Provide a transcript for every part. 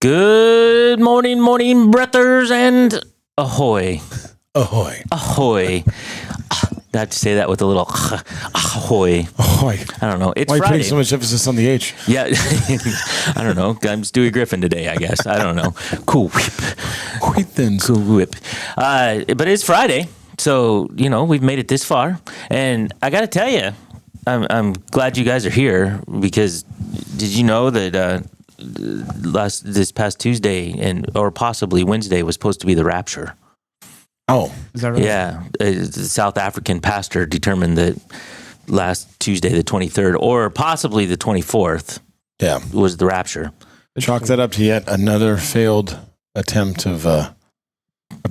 Good morning, breathers, and ahoy. Ahoy. Ahoy. I have to say that with a little ahoy. Ahoy. I don't know. It's Why are you Friday. putting so much emphasis on the H? Yeah. I don't know. I'm Stewie Griffin today, I guess. I don't know. Cool whip. Wait then. Cool whip. But it's Friday, so, we've made it this far. And I got to tell you, I'm glad you guys are here because did you know that this past Tuesday or possibly Wednesday was supposed to be the rapture? Oh. Is that right? Yeah. The South African pastor determined that last Tuesday, the 23rd, or possibly the 24th, Yeah. was the rapture. Chalk that up to yet another failed attempt of a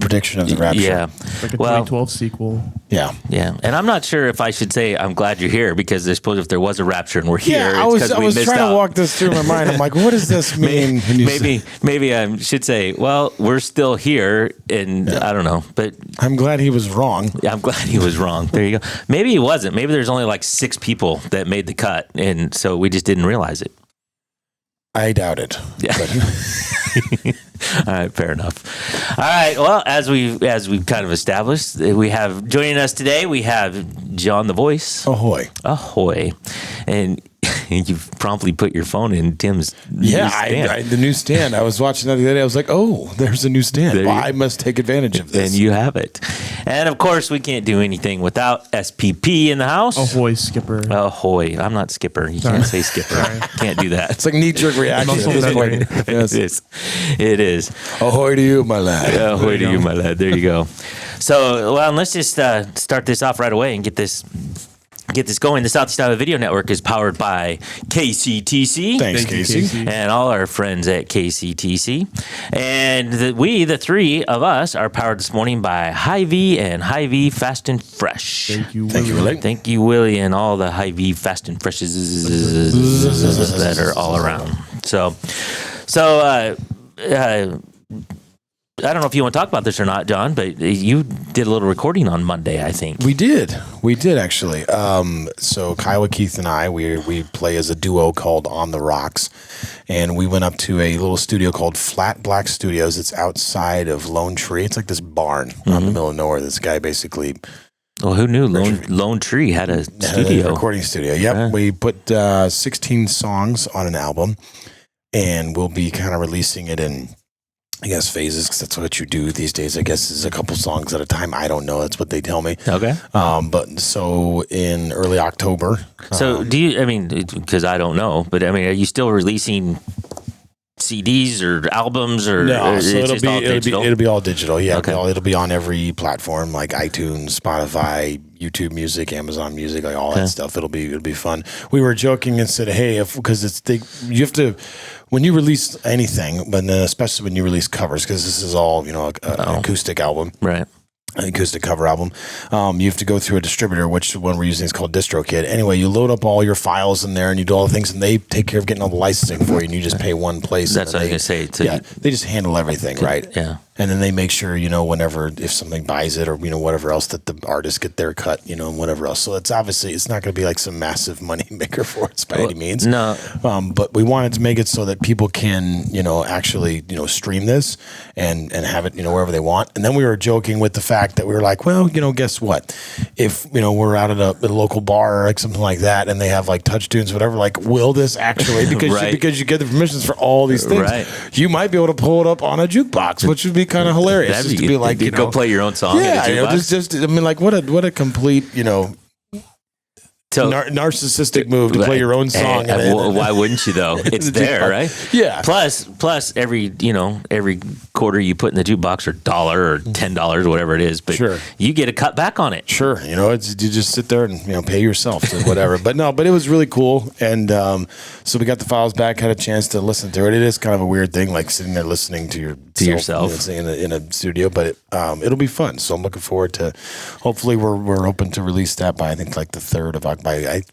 prediction of the rapture. Yeah. Like a Well- 2012 sequel. Yeah. Yeah. And I'm not sure if I should say I'm glad you're here because I suppose if there was a rapture and we're here, Yeah, it's I was 'cause we missed trying out. to walk this through my mind. I'm like, what does this mean? when you say- Maybe I should say, well, we're still here, and I don't know, but I'm glad he was wrong. I'm glad he was wrong. There you go. Maybe he wasn't. Maybe there's only like 6 people that made the cut, and so we just didn't realize it. I doubt it. Yeah. But All right, fair enough. All right. Well, as we've kind of established, we have joining us today. We have John the Voice. ahoy. Ahoy, and you've promptly put your phone in Tim's. Yeah, newsstand. the new stand. I was watching that the other day. I was like, oh, there's a new stand. There Well, you- I must take advantage of this. And you have it. And of course, we can't do anything without SPP in the house. Ahoy, Skipper. Ahoy. I'm not Skipper. You can't say Skipper. Can't do that. It's like knee-jerk reaction at Muscle this point. memory. Yes. It is. It is. Ahoy to you, my lad. Ahoy to you, my lad. There you go. So, well, let's just start this off right away and get this going. The Southeast Iowa Video Network is powered by KCTC. Thanks, Thank you, Casey. Casey. And all our friends at KCTC. And the 3 of us, are powered this morning by Hy-Vee and Hy-Vee Fast and Fresh. Thank you. Thank you, Willie. Willie. Thank you, Willie, and all the Hy-Vee Fast and Freshes that are all around. So, I don't know if you want to talk about this or not, John, but you did a little recording on Monday, I think. We did actually. So Kiowa, Keith, and I, we play as a duo called On the Rocks, and we went up to a little studio called Flat Black Studios. It's outside of Lone Tree. It's like this barn out in the middle of nowhere. This guy basically Well, who knew Lone Tree had a had a studio? recording studio. Yep, Yeah. we put 16 songs on an album, and we'll be kind of releasing it in, I guess, phases, because that's what you do these days. I guess is a couple songs at a time. I don't know. That's what they tell me. Okay. But so in early October. So do you, because I don't know, but are you still releasing CDs or albums or No, it's so just all digital? it'll be all digital. Yeah, Okay. it'll be on every platform like iTunes, Spotify, YouTube Music, Amazon Music, like all Okay. that stuff. It'll be fun. We were joking and said, hey, you have to, when you release anything, but then especially when you release covers, because this is all an acoustic album. Right. An acoustic cover album. You have to go through a distributor, which one we're using is called DistroKid. Anyway, you load up all your files in there and you do all the things, and they take care of getting all the licensing for you, and you just pay one place. That's and what I was they- going to say. So Yeah, they just handle everything, right? Yeah. And then they make sure, whenever, if something buys it or, whatever else, that the artists get their cut, and whatever else. So it's not going to be like some massive money maker for us by any means. No. But we wanted to make it so that people can, actually, stream this and have it, wherever they want. And then we were joking with the fact that we were like, well, guess what? If, we're out at a local bar or like something like that and they have like touch tunes, whatever, like, will this actually, Right. because you get the permissions for all these things, Right. you might be able to pull it up on a jukebox, which would be kind of hilarious. That'd Just be to be like, you go play your own song. yeah, in a jukebox. just like what a complete, So- narcissistic move to play your own song. Why wouldn't you though? It's The there, jukebox. right? Yeah. Plus every quarter you put in the jukebox or $1 or $10, whatever it is, but Sure. you get a cut back on it. Sure, you just sit there and pay yourself to whatever. But it was really cool, and so we got the files back, had a chance to listen to it. It is kind of a weird thing, like sitting there listening to yourself. in a studio, but it'll be fun. So I'm looking forward to. Hopefully, we're open to release that by I think like the 3rd of October.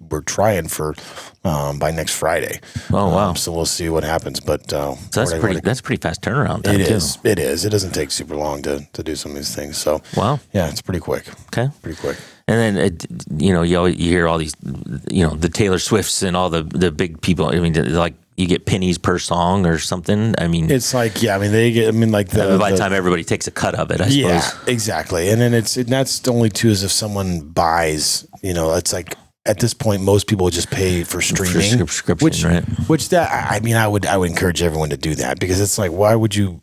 We're trying for by next Friday. Oh, wow. So we'll see what happens, but So that's pretty fast turnaround time It too. is. It is. It doesn't take super long to do some of these things. So Wow. yeah, it's pretty quick. Okay. Pretty quick. And then you hear all these the Taylor Swifts and all the big people. Like you get pennies per song or something. I mean, It's like, yeah, I mean, they get, I mean, like by the time everybody takes a cut of it, I yeah, suppose. exactly. And then that's only too is if someone buys, it's like at this point, most people just pay for streaming, subscription, which, right? which that, I mean, I would encourage everyone to do that because it's like, why would you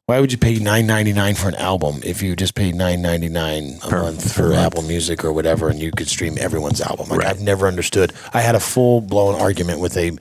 pay $9.99 for an album if you just paid $9.99 a month for Apple Music or whatever, and you could stream everyone's album? Like, I've never understood. I had a full blown argument with a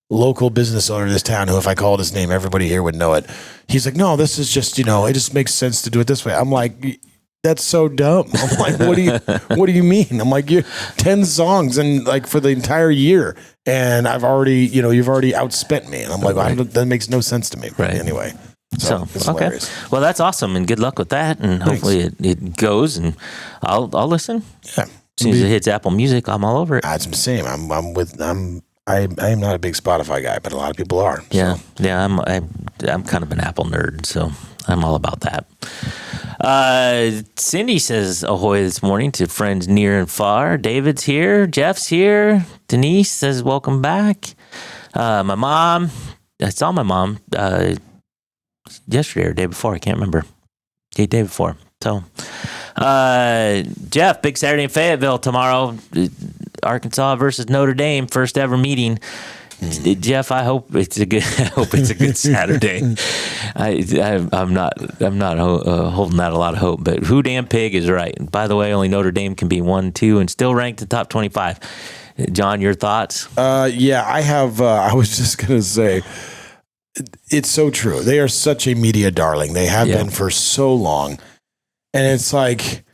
local business owner in this town who, if I called his name, everybody here would know it. He's like, no, this is just, it just makes sense to do it this way. I'm like, that's so dumb. I'm like, what do you mean? I'm like, you 10 songs and like for the entire year. And I've already, you've already outspent me. And I'm like, that makes no sense to me. Right. Anyway. So it's okay. hilarious. Well, that's awesome, and good luck with that. And hopefully it goes, and I'll listen. Yeah. As soon as it hits Apple Music, I'm all over it. That's the same. I am not a big Spotify guy, but a lot of people are. Yeah, So. yeah. I'm kind of an Apple nerd, so I'm all about that. Cindy says ahoy this morning to friends near and far. David's here. Jeff's here. Denise says welcome back. My mom. I saw my mom yesterday or day before. I can't remember. Day before. So, Jeff, big Saturday in Fayetteville tomorrow. Arkansas versus Notre Dame, first ever meeting. Jeff, I hope it's a good. I hope it's a good Saturday. I'm not holding out a lot of hope, but who damn pig is right. And by the way, only Notre Dame can be 1-2 and still ranked in the top 25. John, your thoughts? Yeah, I have. I was just gonna say, it's so true. They are such a media darling. They have been for so long, and it's like,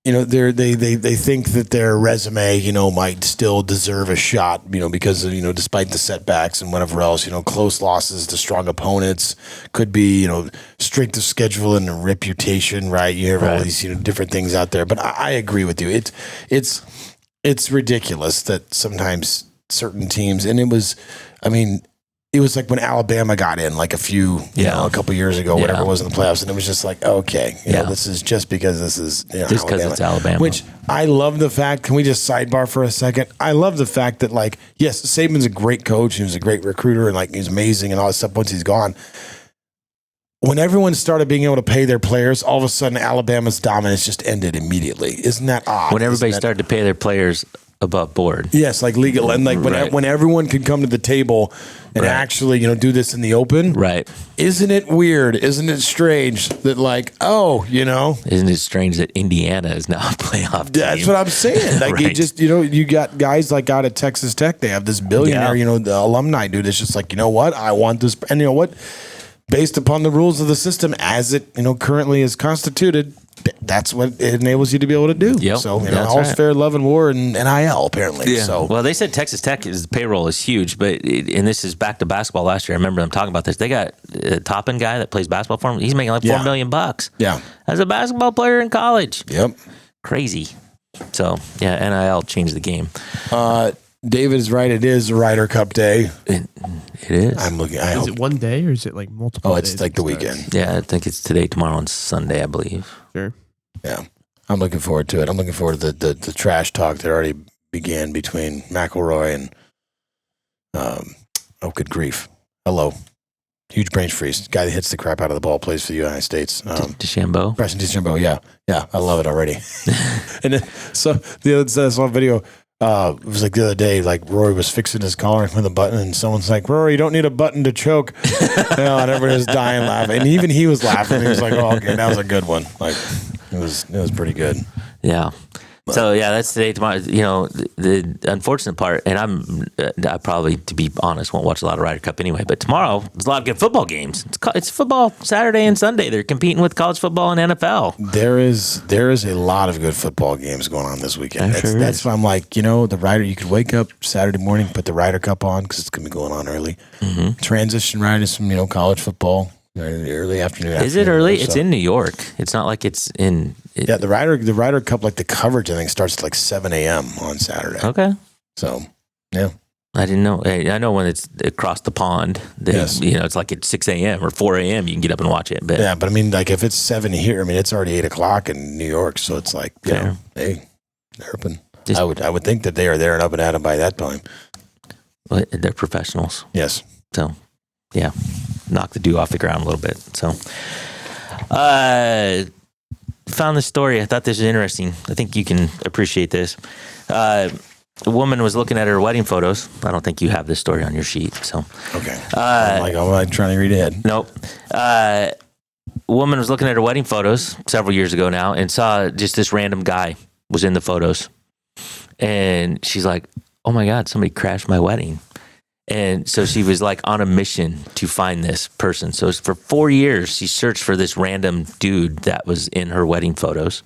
they think that their resume, might still deserve a shot, because of, despite the setbacks and whatever else, close losses to strong opponents, could be, strength of schedule and reputation, right? You have all these, different things out there. But I agree with you. It's ridiculous that sometimes certain teams, and it was like when Alabama got in, like a couple years ago, whatever it was in the playoffs, and it was just like, okay, this is just because this is just because it's Alabama. Which I love the fact. Can we just sidebar for a second? I love the fact that, like, yes, Saban's a great coach, he was a great recruiter, and like he's amazing and all that stuff. Once he's gone, when everyone started being able to pay their players, all of a sudden Alabama's dominance just ended immediately. Isn't that odd? When everybody started to pay their players above board. Yes, like legal, and like when everyone could come to the table and actually, do this in the open. Right. Isn't it weird? Isn't it strange that, like, Isn't it strange that Indiana is now a playoff team? That's what I'm saying. Like, you just, you got guys like out at Texas Tech, they have this billionaire, the alumni dude. It's just like, you know what? I want this. And you know what? Based upon the rules of the system as it, currently is constituted, that's what it enables you to be able to do. Yep, So, all's fair, love, and war, and NIL, apparently. Yeah. So, well, they said Texas Tech payroll is huge, and this is back to basketball last year. I remember them talking about this. They got a Toppin guy that plays basketball for them. He's making like $4 million. Yeah. As a basketball player in college. Yep. Crazy. So, yeah, NIL changed the game. David is right. It is Ryder Cup Day. It is. I'm looking. Is it one day or is it like multiple? Oh, it's days like the it starts? weekend. Yeah, I think it's today, tomorrow, and Sunday, I believe. Sure. Yeah, I'm looking forward to it. I'm looking forward to the trash talk that already began between McIlroy and oh, good grief! Hello, huge brain freeze. Guy that hits the crap out of the ball plays for the United States. DeChambeau. Preston DeChambeau. Yeah, I love it already. And then, so the other saw a video. It was like the other day, like Rory was fixing his collar with a button, and someone's like, "Rory, you don't need a button to choke." And everybody was dying laughing, and even he was laughing. He was like, "Oh, okay, that was a good one." Like it was pretty good. Yeah. So yeah, that's today, tomorrow. The unfortunate part, and I probably, to be honest, won't watch a lot of Ryder Cup anyway. But tomorrow, there's a lot of good football games. It's football Saturday and Sunday. They're competing with college football and NFL. There is a lot of good football games going on this weekend. That's why I'm like, the Ryder. You could wake up Saturday morning, put the Ryder Cup on because it's gonna be going on early. Mm-hmm. Transition right into some college football. Early afternoon. Is it early? It's in New York. It's not like it's in. Yeah, the Ryder Cup, like the coverage, I think starts at like 7 a.m. on Saturday. Okay. So, yeah. I didn't know. I know when it's across the pond. Yes. It's like at 6 a.m. or 4 a.m. You can get up and watch it. But yeah, but I mean, like if it's 7 here, I mean it's already 8 o'clock in New York, so it's like, hey, they're open. I would think that they are there and up and at 'em by that time. They're professionals. Yes. So, yeah, knock the dew off the ground a little bit. So, found this story. I thought this was interesting. I think you can appreciate this. A woman was looking at her wedding photos. I don't think you have this story on your sheet. So, Okay. I'm like trying to read ahead. nope. A woman was looking at her wedding photos several years ago now and saw just this random guy was in the photos. And she's like, oh my God, somebody crashed my wedding. And so she was like on a mission to find this person. So for 4 years, she searched for this random dude that was in her wedding photos.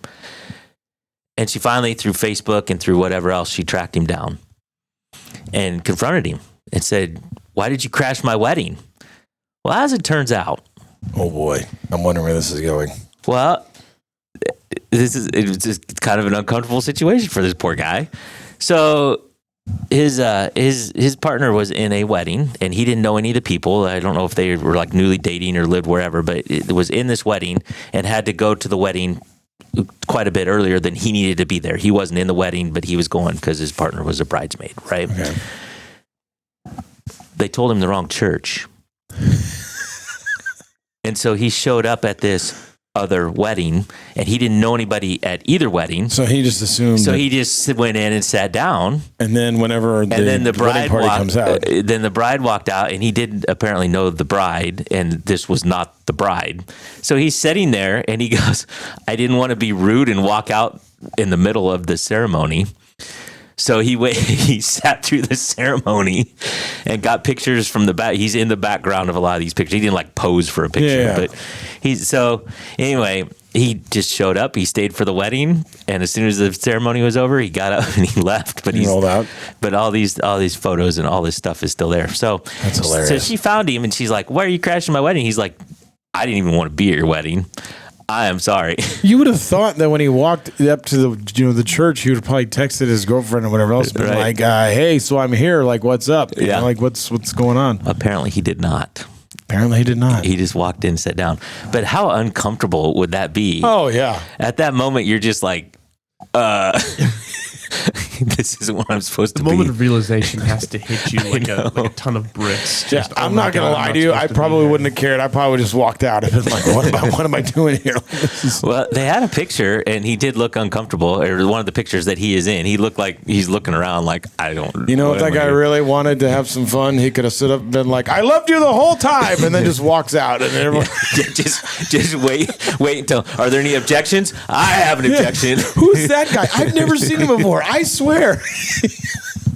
And she finally, through Facebook and through whatever else, she tracked him down and confronted him and said, why did you crash my wedding? Well, as it turns out, Oh boy, I'm wondering where this is going. well, it's just kind of an uncomfortable situation for this poor guy. So his partner was in a wedding and he didn't know any of the people. I don't know if they were like newly dating or lived wherever, but it was in this wedding and had to go to the wedding quite a bit earlier than he needed to be there. He wasn't in the wedding, but he was going because his partner was a bridesmaid, right? Okay. They told him the wrong church. And so he showed up at this other wedding and he didn't know anybody at either wedding. So he just assumed. So that- he just went in and sat down. and then whenever And then the bride wedding party comes out, then the bride walked out, and he didn't apparently know the bride, and this was not the bride. So he's sitting there, and he goes, "I didn't want to be rude and walk out in the middle of the ceremony." So he sat through the ceremony and got pictures from the back. He's in the background of a lot of these pictures. He didn't like pose for a picture, Yeah. but anyway, he just showed up. He stayed for the wedding, and as soon as the ceremony was over, he got up and he left. But He rolled out. But all these photos and all this stuff is still there. So That's hilarious. So she found him, and she's like, "Why are you crashing my wedding?" He's like, "I didn't even want to be at your wedding. I am sorry." you would have thought that when he walked up to the church, he would have probably texted his girlfriend or whatever else, been Right. like, "Hey, so I'm here. Like, what's up? You Yeah. know, like, what's going on?" Apparently, he did not. Apparently, he did not. He just walked in, sat down. But how uncomfortable would that be? Oh yeah. At that moment, you're just like, this isn't what I'm supposed The to moment be. of realization has to hit you like a ton of bricks. Yeah, Just, oh I'm my not gonna God, lie I'm to you. not I supposed to be probably here. wouldn't have cared. I probably would have just walked out and been like, "What am I doing here?" This is- Well, they had a picture, and he did look uncomfortable. Or one of the pictures that he is in, he looked like he's looking around, like I don't. You know, what if that am I guy doing? really wanted to have some fun, he could have stood up and been like, "I loved you the whole time," and then just walks out. And everyone, just wait until. Are there any objections? I have an objection. who's that guy? I've never seen him before. I swear.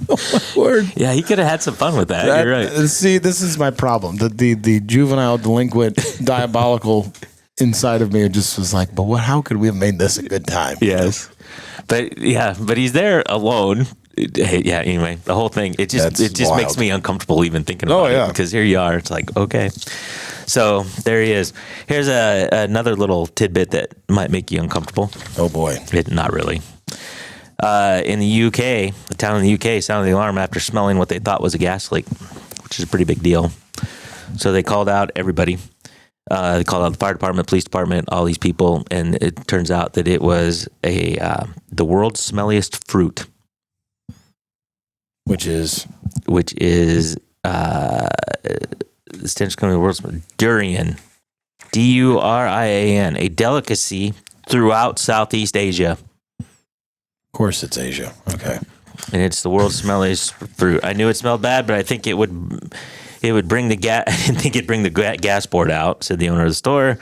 Oh my word. Yeah, he could have had some fun with that. You're right. See, this is my problem. The juvenile delinquent diabolical inside of me just was like, but how could we have made this a good time? Yes, but he's there alone. Yeah. Anyway, the whole thing it just wild. makes me uncomfortable even thinking about yeah. it because here you are. It's like okay, so there he is. Here's another little tidbit that might make you uncomfortable. Oh boy. Not really. In the UK, a town in the UK sounded the alarm after smelling what they thought was a gas leak, which is a pretty big deal. So they called out everybody. They called out the fire department, police department, all these people, and it turns out that it was the world's smelliest fruit, Which is the stench coming from the world's durian, Durian, a delicacy throughout Southeast Asia. of course it's Asia. Okay. And it's the world's smelliest fruit. I knew it smelled bad, but I think it would bring the gas. I didn't think it'd bring the gas board out," said the owner of the store.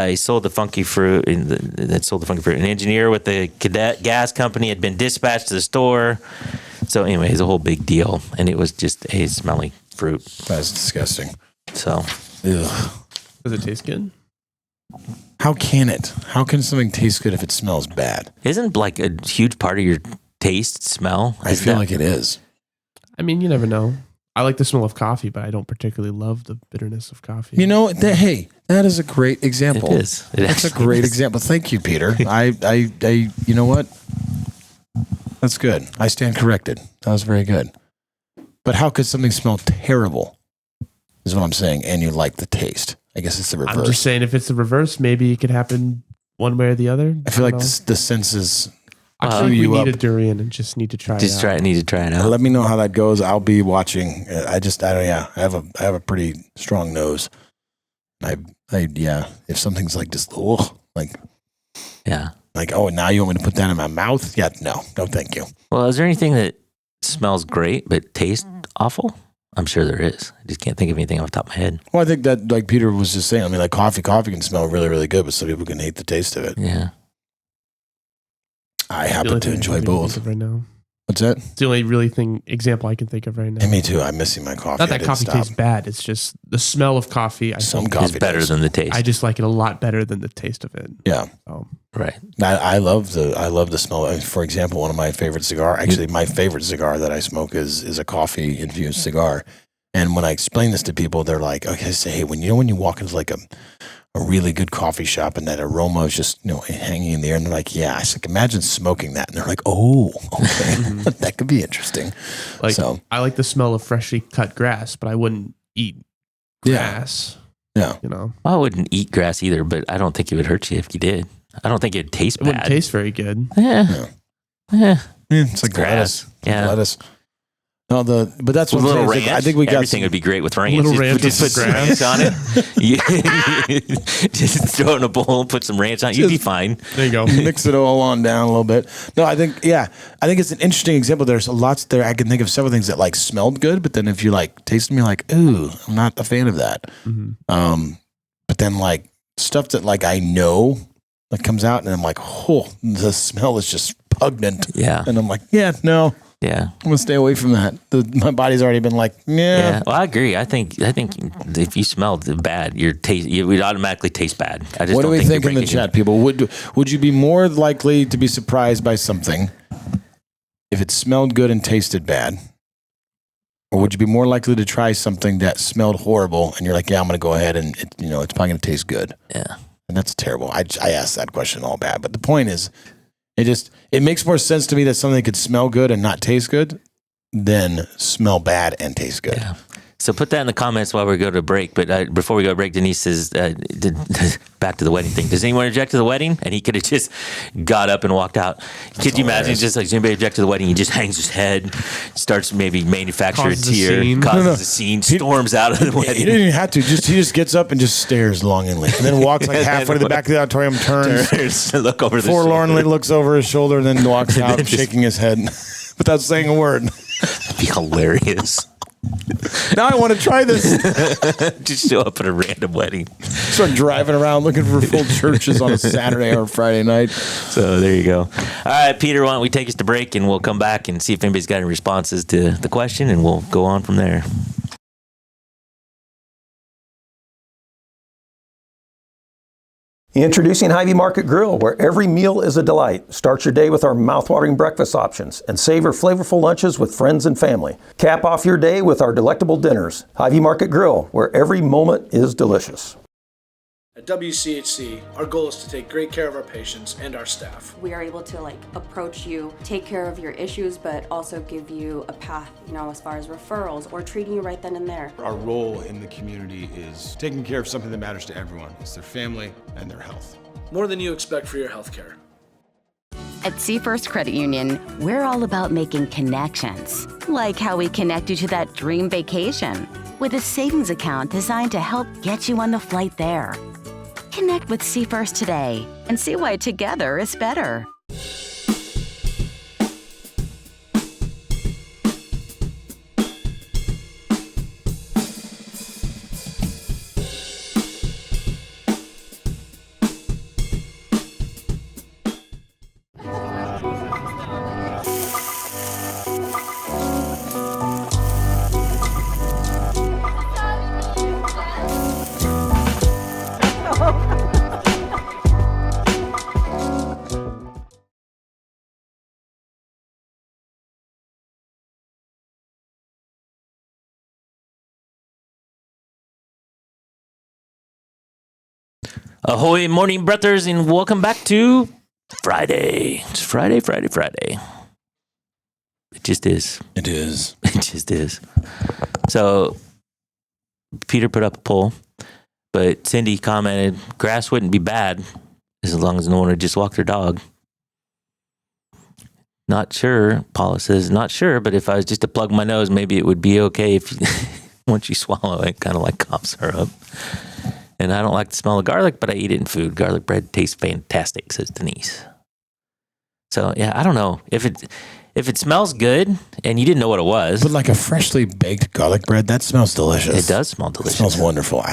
He sold the funky fruit. An engineer with the Cadet Gas Company had been dispatched to the store. So anyway, it's a whole big deal, and it was just a smelly fruit. That's disgusting. So Ugh. Does it taste good? How can it? How can something taste good if it smells bad? isn't like a huge part of your taste smell? I feel like it is. I mean, you never know. I like the smell of coffee, but I don't particularly love the bitterness of coffee. You know, hey, that is a great example. It is. That's a great example. Thank you, Peter. I, you know what? That's good. I stand corrected. That was very good. But how could something smell terrible? Is what I'm saying. And you like the taste. I guess it's the reverse. I'm just saying, if it's the reverse, maybe it could happen one way or the other. I feel like don't know. the senses I feel like we need a durian and just need to try Just it out. need to try it out. Let me know how that goes. I'll be watching. I have a pretty strong nose. If something's like just, Yeah. like, oh, now you want me to put that in my mouth? Yeah, no, thank you. Well, is there anything that smells great but tastes awful? I'm sure there is. I just can't think of anything off the top of my head. Well, I think that, like Peter was just saying, I mean, like coffee can smell really, really good, but some people can hate the taste of it. Yeah. I happen to enjoy both. Right now. What's that? It's the only example I can think of right now. And me too. I'm missing my coffee. Not that coffee tastes bad. It's just the smell of coffee. Some It's coffee better than the taste. I just like it a lot better than the taste of it. Yeah. Right. I love the smell. I mean, for example, one of my favorite my favorite cigar that I smoke is a coffee infused cigar. And when I explain this to people, they're like, okay, I say, hey, when you walk into like a really good coffee shop and that aroma is just, hanging in the air, and they're like, yeah, I said, imagine smoking that. And they're like, oh, okay, that could be interesting. Like, I like the smell of freshly cut grass, but I wouldn't eat grass. Yeah. Well, I wouldn't eat grass either, but I don't think it would hurt you if you did. I don't think it'd taste It bad. wouldn't taste very good. Yeah. It's like grass. lettuce. Yeah. Lettuce. No, but that's what With a I'm little saying. ranch. I think we got everything would be great with ranch. Little ranch Just with put some grass. ranch on it. Just throw it in a bowl, put some ranch on it. You'd be fine. There you go. mix it all on down a little bit. No, I think it's an interesting example. There's lots there. I can think of several things that like smelled good, but then if you like taste them, you're like, ooh, I'm not a fan of that. Mm-hmm. But then like stuff that like I know that comes out, and I'm like, oh, the smell is just pungent. Yeah. And I'm like, yeah, no. Yeah. I'm gonna stay away from that. My body's already been like, Yeah. Well, I agree. I think if you smelled bad, you would automatically taste bad. I just What do don't we think think in the chat, people? Would you be more likely to be surprised by something if it smelled good and tasted bad? Or would you be more likely to try something that smelled horrible and you're like, yeah, I'm going to go ahead and it's probably going to taste good? Yeah. And that's terrible. I asked that question all bad. But the point is, it makes more sense to me that something could smell good and not taste good than smell bad and taste good. Yeah. So put that in the comments while we go to break. But before we go to break, Denise says, back to the wedding thing. Does anyone object to the wedding? And he could have just got up and walked out. Could you imagine just like, does anybody object to the wedding? He just hangs his head, starts maybe manufacture a tear, causes a scene, storms out of the wedding. He didn't even have to. He just gets up and just stares longingly, and then walks like halfway to the back of the auditorium, turns, look over the forlornly looks over his shoulder, and then walks out, shaking his head without saying a word. That'd be hilarious. Now I want to try this. Just show up at a random wedding. Start driving around looking for full churches on a Saturday or Friday night. So there you go. All right, Peter, why don't we take us to break and we'll come back and see if anybody's got any responses to the question, and we'll go on from there. Introducing Hy-Vee Market Grill, where every meal is a delight. Start your day with our mouthwatering breakfast options and savor flavorful lunches with friends and family. Cap off your day with our delectable dinners. Hy-Vee Market Grill, where every moment is delicious. At WCHC, our goal is to take great care of our patients and our staff. We are able to approach you, take care of your issues, but also give you a path, as far as referrals or treating you right then and there. Our role in the community is taking care of something that matters to everyone. It's their family and their health. More than you expect for your healthcare. At Seafirst Credit Union, we're all about making connections, like how we connect you to that dream vacation with a savings account designed to help get you on the flight there. Connect with Seafirst today and see why together is better. Ahoy, morning brothers, and welcome back to Friday. It's Friday. It just is. It is. It just is. So, Peter put up a poll, but Cindy commented, grass wouldn't be bad as long as no one would just walk their dog. Not sure. Paula says, not sure, but if I was just to plug my nose, maybe it would be okay if once you swallow it, kind of like cough syrup. And I don't like the smell of garlic, but I eat it in food. Garlic bread tastes fantastic, says Denise. So, yeah, I don't know. If it smells good and you didn't know what it was. But like a freshly baked garlic bread, that smells delicious. It does smell delicious. It smells wonderful.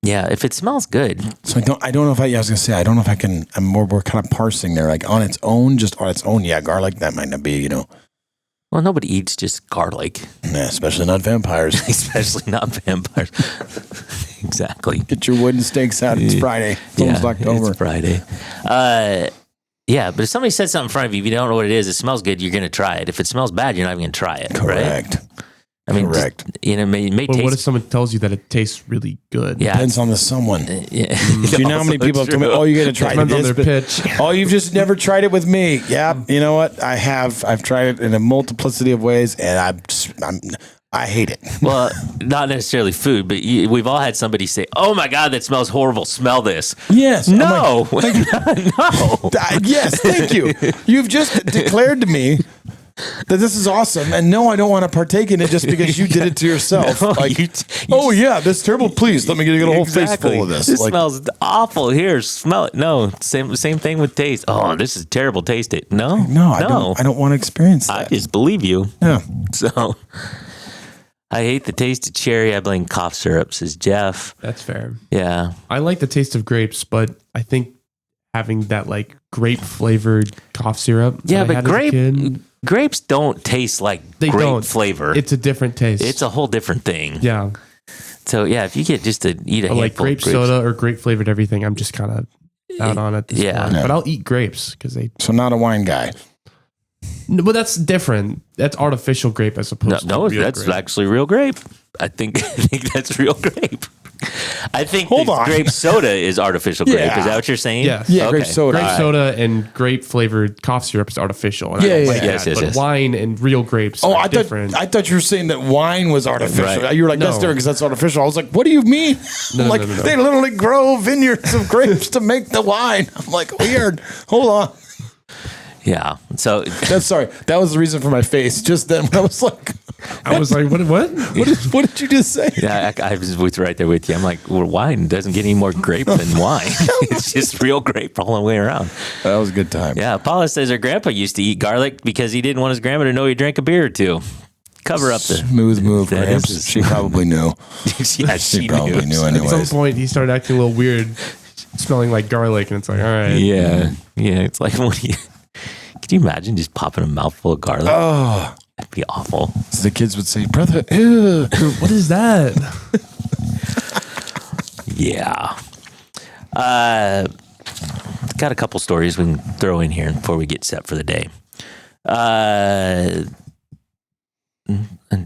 Yeah, if it smells good. So I don't know if I was going to say, I don't know if I can, we're kind of parsing there. Like on its own, yeah, garlic, that might not be, Well, nobody eats just garlic. Yeah, especially not vampires. Especially not vampires. Exactly. Get your wooden stakes out. It's Friday. It's almost October. It's Friday. Yeah, but if somebody says something in front of you, if you don't know what it is, it smells good, you're going to try it. If it smells bad, you're not even going to try it. Correct. Right? I mean, correct. Just, it may taste. What if someone tells you that it tastes really good? Yeah, depends on the someone. Yeah. Do you know how many people have come in? Oh, you got to try Depends on this. their pitch. Oh, you've just never tried it with me. Yeah, you know what? I have. I've tried it in a multiplicity of ways, and I hate it. Well, not necessarily food, but we've all had somebody say, "Oh my God, that smells horrible. Smell this." Yes. No. No. Yes. Thank you. You've just declared to me that this is awesome, and no, I don't want to partake in it just because you did it to yourself. No, like, you yeah, this is terrible. Please let me get a whole face full of this. This Like, smells awful. Here, smell it. No, same thing with taste. Oh, this is terrible. Taste it. No, I don't want to experience I that. just believe you. Yeah. So, I hate the taste of cherry. I blame cough syrup, says Jeff. That's fair. Yeah. I like the taste of grapes, but I think having that like grape flavored cough syrup. Yeah, that I but had as a kid, grapes don't taste like They grape don't. flavor. It's a different taste. It's a whole different thing. yeah. So yeah, if you get just to eat a But handful like grape of grapes, soda or grape flavored everything, I'm just kind of out on it. Yeah. But I'll eat grapes because they. So not a wine guy. No, but that's different. That's artificial grape as opposed no, to real that's grape. actually real grape. I think that's real grape. I think Hold the on. grape soda is artificial grape. Yeah. Is that what you're saying? Yes. Yeah, grape soda. Grape All right. soda and grape flavored cough syrup is artificial. And I Yeah, don't yeah, like yeah. that. Yes, But yes. wine and real grapes Oh, are I different. thought you were saying that wine was artificial. Right. You were like, that's No. different because that's artificial. I was like, what do you mean? No, I'm like, no. they literally grow vineyards of grapes to make the wine. I'm like, weird. Hold on. Yeah. So That was the reason for my face just then when I was like, I was like, what? what did you just say? yeah, I was right there with you. I'm like, well, wine doesn't get any more grape than wine. It's just real grape all the way around. That was a good time. Yeah. Paula says her grandpa used to eat garlic because he didn't want his grandma to know he drank a beer or two. Cover up the Smooth move, That Gramps. is- She probably knew. yeah, She probably knew At some anyways. point, he started acting a little weird, smelling like garlic, and it's like, all right. Yeah. It's like could you imagine just popping a mouthful of garlic? Oh, That'd be awful. so the kids would say, brother, ew. What is that? Yeah. Got a couple stories we can throw in here before we get set for the day. I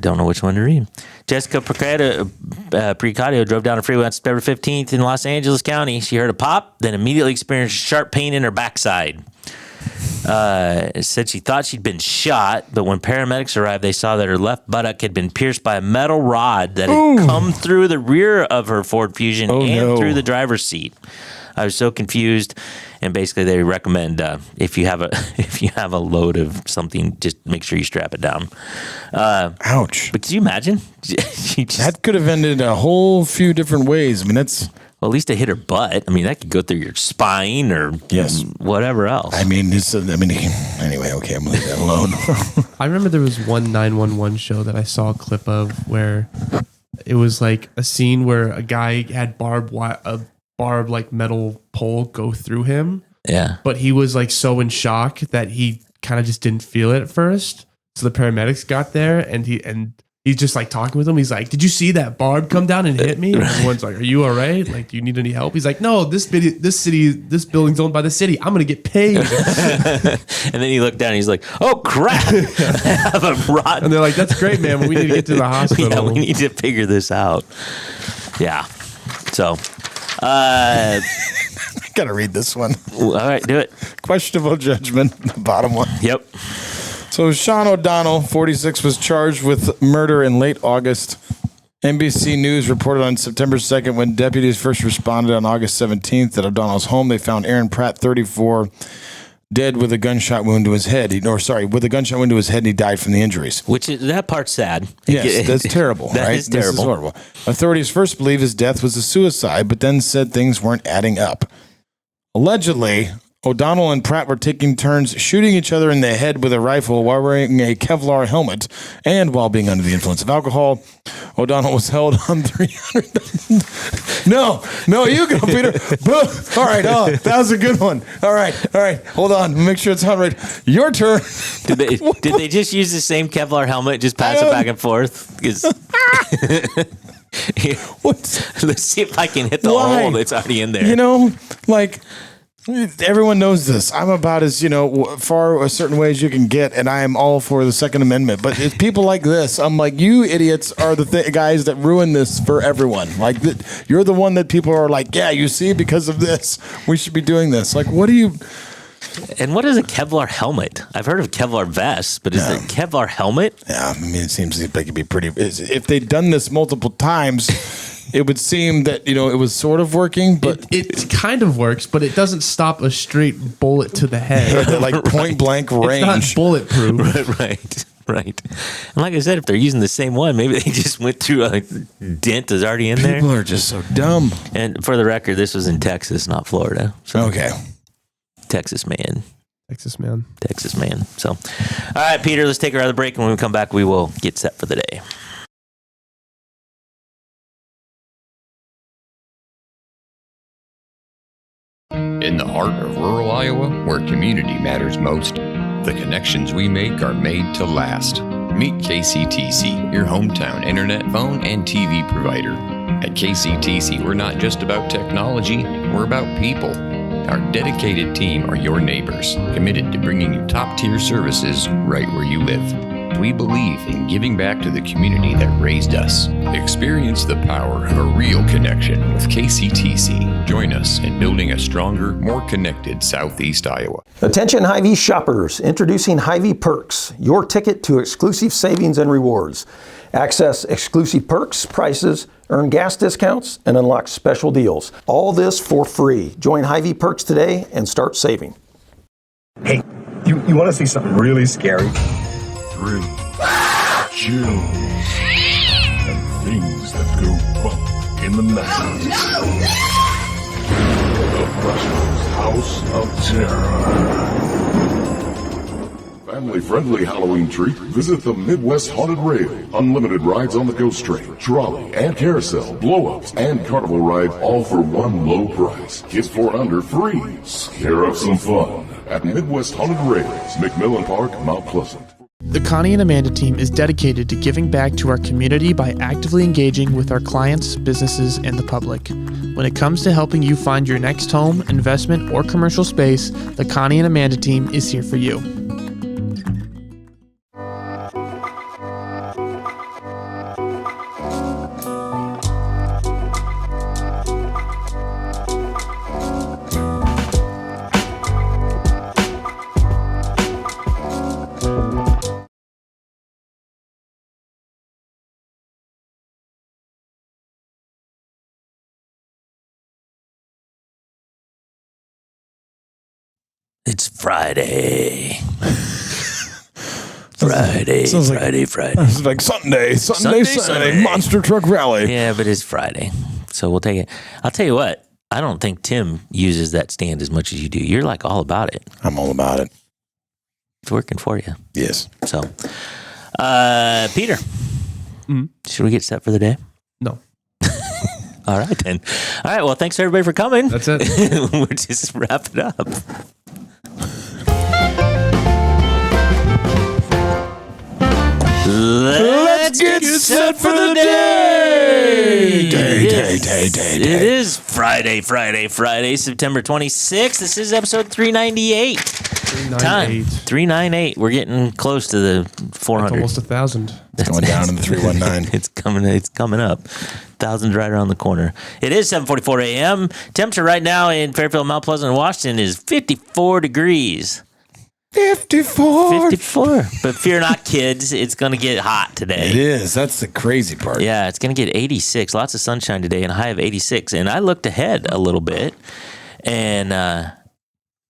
don't know which one to read. Jessica Precadio drove down a freeway on September 15th in Los Angeles County. She heard a pop, then immediately experienced sharp pain in her backside. Said she thought she'd been shot, but when paramedics arrived, they saw that her left buttock had been pierced by a metal rod that had come through the rear of her Ford Fusion and through the driver's seat. I was so confused, and basically they recommend if you have a load of something, just make sure you strap it down. Ouch. But could you imagine? She just, That could have ended a whole few different ways. I mean, that's, well, at least it hit her butt. I mean, that could go through your spine or Yes. whatever else. anyway, okay, I'm going to leave that alone. I remember there was one 911 show that I saw a clip of where it was like a scene where a guy had a barbed like metal pole go through him, Yeah. but he was like so in shock that he kind of just didn't feel it at first. So the paramedics got there and he's just like talking with him. He's like, "Did you see that barb come down and hit me?" And everyone's like, "Are you all right? Like, do you need any help?" He's like, "No, this building's owned by the city. I'm gonna get paid." And then he looked down and he's like, "Oh crap! I have a rod." And they're like, "That's great, man, but we need to get to the hospital." Yeah, we need to figure this out. Yeah. So, all Got to read this one. right, do it. Questionable judgment, the bottom one. Yep. So Sean O'Donnell, 46, was charged with murder in late August. NBC News reported on September 2nd when deputies first responded on August 17th at O'Donnell's home. They found Aaron Pratt, 34, dead with a gunshot wound to his head. With a gunshot wound to his head, and he died from the injuries. That part's sad. Yes, that's terrible. That right? is terrible. This is horrible. Authorities first believed his death was a suicide, but then said things weren't adding up. Allegedly, O'Donnell and Pratt were taking turns shooting each other in the head with a rifle while wearing a Kevlar helmet and while being under the influence of alcohol. O'Donnell was held on $300,000. No, you go, Peter. All right, that was a good one. All right. Hold on, make sure it's on right. Your turn. Did they just use the same Kevlar helmet, just pass it back and forth? 'Cause let's see if I can hit the hole that's already in there. Everyone knows this. I'm about as, far a certain way as you can get, and I am all for the Second Amendment. But it's people like this. I'm like, you idiots are the guys that ruin this for everyone. Like, you're the one that people are like, yeah, you see, because of this, we should be doing this. Like, what do you... And what is a Kevlar helmet? I've heard of Kevlar vests, but is it a Kevlar helmet? Yeah, I mean, it seems like it could be pretty... If they'd done this multiple times... It would seem that, it was sort of working, but... It kind of works, but it doesn't stop a straight bullet to the head. Like point blank range. It's not bulletproof. Right. And like I said, if they're using the same one, maybe they just went through a dent that's already in there. People are just so dumb. And for the record, this was in Texas, not Florida. So okay. Texas man. So, all right, Peter, let's take another break. And when we come back, we will get set for the day. In the heart of rural Iowa, where community matters most, the connections we make are made to last. Meet KCTC, your hometown internet, phone, and TV provider. At KCTC, we're not just about technology, we're about people. Our dedicated team are your neighbors, committed to bringing you top-tier services right where you live. We believe in giving back to the community that raised us. Experience the power of a real connection with KCTC. Join us in building a stronger, more connected Southeast Iowa. Attention Hy-Vee shoppers, introducing Hy-Vee Perks, your ticket to exclusive savings and rewards. Access exclusive perks, prices, earn gas discounts, and unlock special deals. All this for free. Join Hy-Vee Perks today and start saving. Hey, you want to see something really scary? 3, chill, and things that go bump in the night. The Brushers House of Terror. Family-friendly Halloween treat. Visit the Midwest Haunted Rail. Unlimited rides on the Ghost Train, trolley, and carousel, blow-ups, and carnival ride, all for one low price. Kids 4 and under free. Scare up some fun at Midwest Haunted Rails, McMillan Park, Mount Pleasant. The Connie and Amanda team is dedicated to giving back to our community by actively engaging with our clients, businesses, and the public. When it comes to helping you find your next home, investment, or commercial space, the Connie and Amanda team is here for you. It's Friday. Friday. It's like Sunday, Monster Truck Rally. Yeah, but it's Friday. So we'll take it. I'll tell you what, I don't think Tim uses that stand as much as you do. You're like all about it. I'm all about it. It's working for you. Yes. So, Peter, should we get set for the day? No. All right, then. All right, well, thanks everybody for coming. That's it. We'll just wrap it up. Let's get set for the day. It is Friday, September 26th. This is episode 398. 398. We're getting close to the 400. Almost 1,000. It's going down in the 319. It's coming up. 1,000's right around the corner. It is 7:44 a.m. Temperature right now in Fairfield, Mount Pleasant, and Washington is 54 degrees. 54. But fear not, kids. It's going to get hot today. It is. That's the crazy part. Yeah, it's going to get 86. Lots of sunshine today and a high of 86. And I looked ahead a little bit, and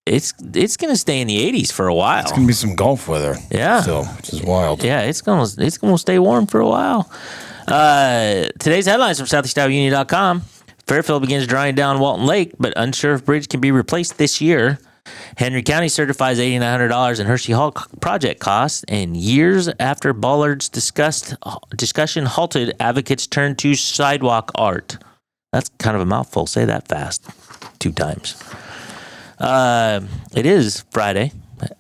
it's going to stay in the 80s for a while. It's going to be some golf weather. Yeah. Still, which is wild. Yeah, it's gonna stay warm for a while. Today's headlines from SoutheastIowaUnion.com. Fairfield begins drying down Walton Lake, but unsure if bridge can be replaced this year. Henry County certifies $8,900 in Hershey Hall project costs, and years after Ballard's discussion halted, advocates turn to sidewalk art. That's kind of a mouthful. Say that fast 2 times. It is Friday,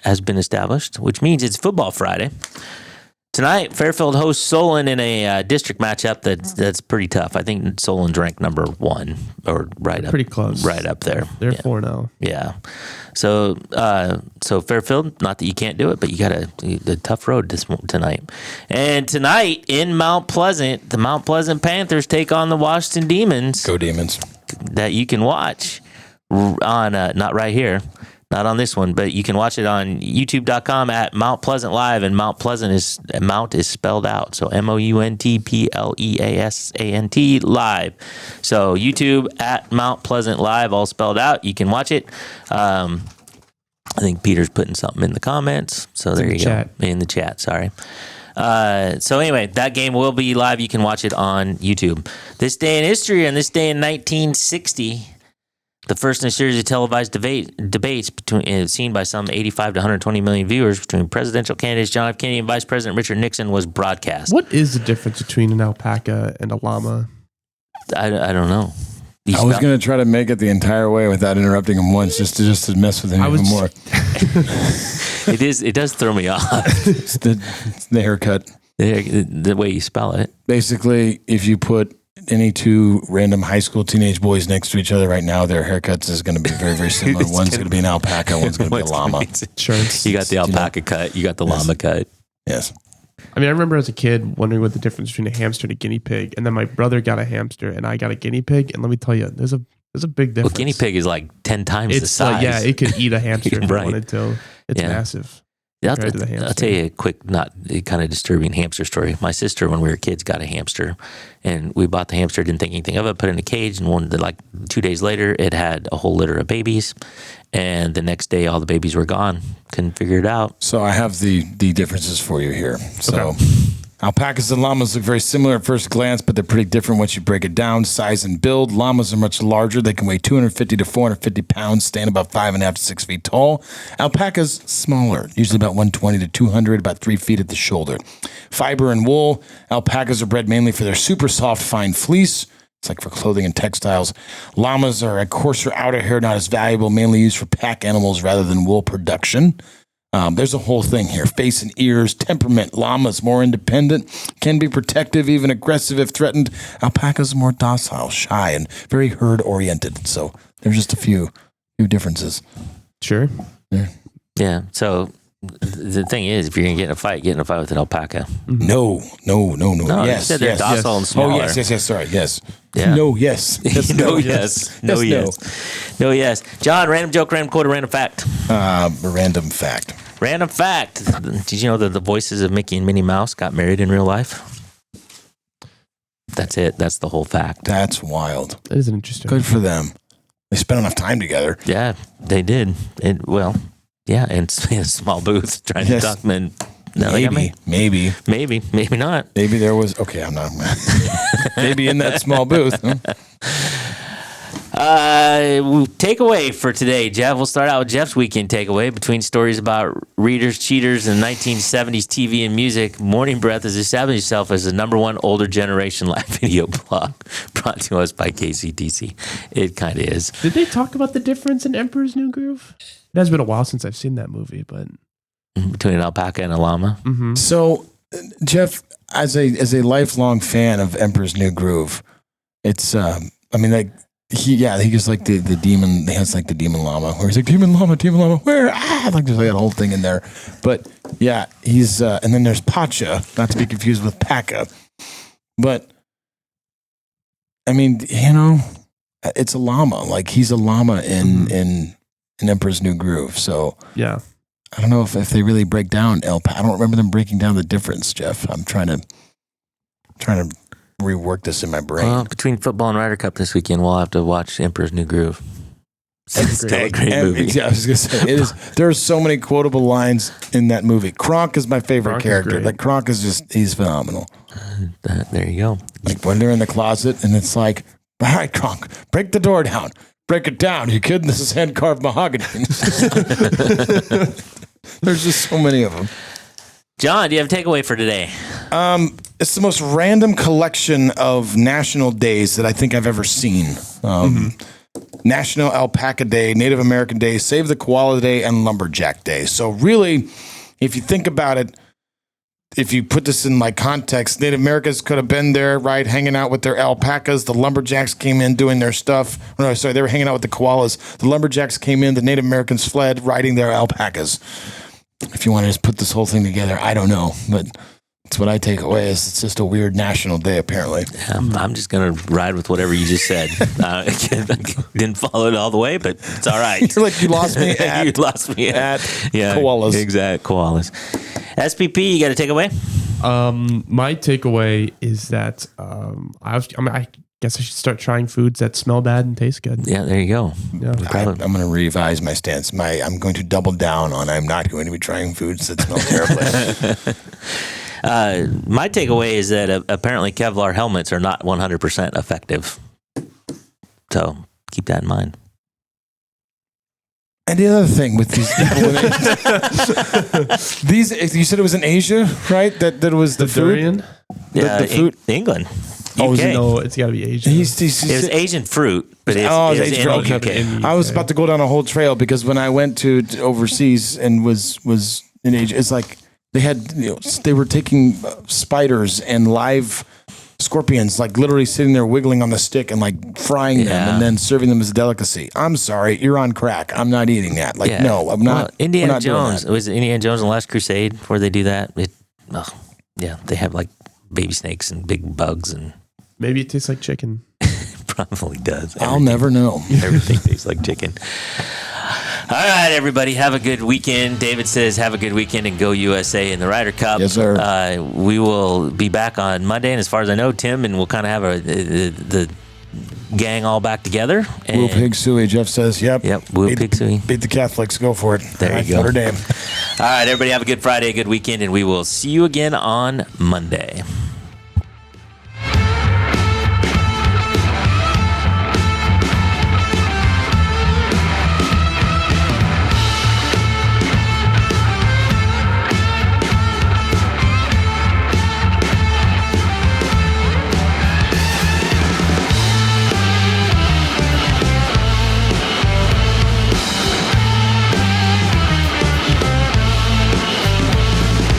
has been established, which means it's Football Friday. Tonight, Fairfield hosts Solon in a district matchup that's pretty tough. I think Solon's ranked number 1 or pretty close, right up there. They're 4-0. Yeah. So Fairfield, not that you can't do it, but you got a tough road tonight. And tonight in Mount Pleasant, the Mount Pleasant Panthers take on the Washington Demons. Go Demons! That you can watch on not right here. Not on this one, but you can watch it on youtube.com at Mount Pleasant Live, and Mount is spelled out. So MountPleasant Live. So YouTube at Mount Pleasant Live, all spelled out. You can watch it. I think Peter's putting something in the comments. So there you go. In the chat, sorry. So anyway, that game will be live. You can watch it on YouTube. This day in history, and this day in 1960, the first in a series of televised debates seen by some 85 to 120 million viewers between presidential candidates John F. Kennedy and Vice President Richard Nixon was broadcast. What is the difference between an alpaca and a llama? I don't know. I was going to try to make it the entire way without interrupting him once, just to mess with him even more. It does throw me off. It's the haircut. The way you spell it. Basically, if you put any 2 random high school teenage boys next to each other right now, their haircuts is going to be very, very similar. One's going to be an alpaca, one's going to be a llama. You got the alpaca cut, you got the llama cut. Yes. I mean, I remember as a kid wondering what the difference between a hamster and a guinea pig, and then my brother got a hamster and I got a guinea pig, and let me tell you, there's a big difference. Well, guinea pig is like 10 times the size. Yeah, it could eat a hamster if Right. it wanted to. It's massive. I'll tell you a quick, not kind of disturbing hamster story. My sister, when we were kids, got a hamster, and we bought the hamster, didn't think anything of it, put it in a cage, and 2 days later, it had a whole litter of babies, and the next day, all the babies were gone. Couldn't figure it out. So I have the differences for you here. So alpacas and llamas look very similar at first glance, but they're pretty different once you break it down. Size and build. Llamas are much larger. They can weigh 250 to 450 pounds, stand about 5.5 to 6 feet tall. Alpacas, smaller, usually about 120 to 200, about 3 feet at the shoulder. Fiber and wool. Alpacas are bred mainly for their super soft, fine fleece. It's like for clothing and textiles. Llamas are a coarser outer hair, not as valuable, mainly used for pack animals rather than wool production. There's a whole thing here. Face and ears, temperament. Llamas more independent, can be protective, even aggressive if threatened. Alpacas more docile, shy, and very herd-oriented. So there's just a few differences. Sure. Yeah. So the thing is, if you're going to get in a fight with an alpaca. No. No, you said they're docile and smaller. Oh, yes. Sorry. Yes. Yeah. No, yes. No, yes. John, random joke, random quote, or random fact? Random fact. Random fact. Did you know that the voices of Mickey and Minnie Mouse got married in real life? That's it. That's the whole fact. That's wild. That is interesting. Good for them. They spent enough time together. Yeah, they did. In a small booth trying to talk men. No, maybe not. Maybe there was. Okay, I'm not. Maybe in that small booth. Huh? Takeaway for today, Jeff. We'll start out with Jeff's weekend takeaway. Between stories about readers, cheaters, and 1970s TV and music, Morning Breath has established itself as the #1 older generation live video blog, brought to us by KCTC. It kind of is. Did they talk about the difference in Emperor's New Groove? It has been a while since I've seen that movie, but between an alpaca and a llama. Mm-hmm. So, Jeff, as a lifelong fan of Emperor's New Groove, it's he goes like the demon. He has like the demon llama, where he's like demon llama, where like there's like that whole thing in there. But yeah, he's and then there's Pacha, not to be confused with Paca. But I mean, it's a llama. Like he's a llama in Emperor's New Groove. So yeah. I don't know if they really break down I don't remember them breaking down the difference, Jeff. I'm trying to rework this in my brain. Well, between football and Ryder Cup this weekend, we'll have to watch Emperor's New Groove. It's still a great And movie. I was gonna say it is. There are so many quotable lines in that movie. Kronk is my favorite Kronk is character. great. Like Kronk is he's phenomenal. There you go. Like when they're in the closet and it's like, all right, Kronk, break the door down. Break it down. You kidding? This is hand carved mahogany. There's just so many of them. John, do you have a takeaway for today? It's the most random collection of national days that I think I've ever seen. National Alpaca Day, Native American Day, Save the Koala Day, and Lumberjack Day. So really, if you think about it, if you put this in like context, Native Americans could have been there, right, hanging out with their alpacas. The lumberjacks came in doing their stuff. No, sorry, they were hanging out with the koalas. The lumberjacks came in. The Native Americans fled, riding their alpacas. If you want to just put this whole thing together, I don't know, but it's what I take away. Is it's just a weird national day, apparently. I'm just going to ride with whatever you just said. I didn't follow it all the way, but it's all right. You're like, you lost me at, you lost me at koalas. Exact koalas. SPP, you got a takeaway? My takeaway is that I guess I should start trying foods that smell bad and taste good. Yeah, there you go. Yeah. I'm going to revise my stance. I'm going to double down on I'm not going to be trying foods that smell terribly. My takeaway is that apparently Kevlar helmets are not 100% effective. So keep that in mind. And the other thing with these people, you said it was in Asia, right? That it was the food? durian. The food. England. Oh, UK. no, it's got to be Asian. It was Asian fruit, but it was Asian in fruit. the Okay. UK. I was about to go down a whole trail because when I went to overseas and was in Asia, it's like they had, they were taking spiders and live scorpions, like literally sitting there wiggling on the stick and like frying them and then serving them as a delicacy. I'm sorry, you're on crack. I'm not eating that. Like, no, I'm not. Well, Indiana we're not doing Jones. that. Was it Indiana Jones and the Last Crusade where they do that? Yeah, they have like baby snakes and big bugs and Maybe it tastes like chicken. probably does. I'll never know. Everything tastes like chicken. All right, everybody, have a good weekend. David says have a good weekend and go USA in the Ryder Cup. Yes, sir. We will be back on Monday, and as far as I know, Tim, and we'll kind of have the gang all back together. And Woo Pig Suey, Jeff says, yep. Woo Pig Suey. Beat the Catholics. Go for it. There you go. Notre Dame. All right, everybody, have a good Friday, a good weekend, and we will see you again on Monday.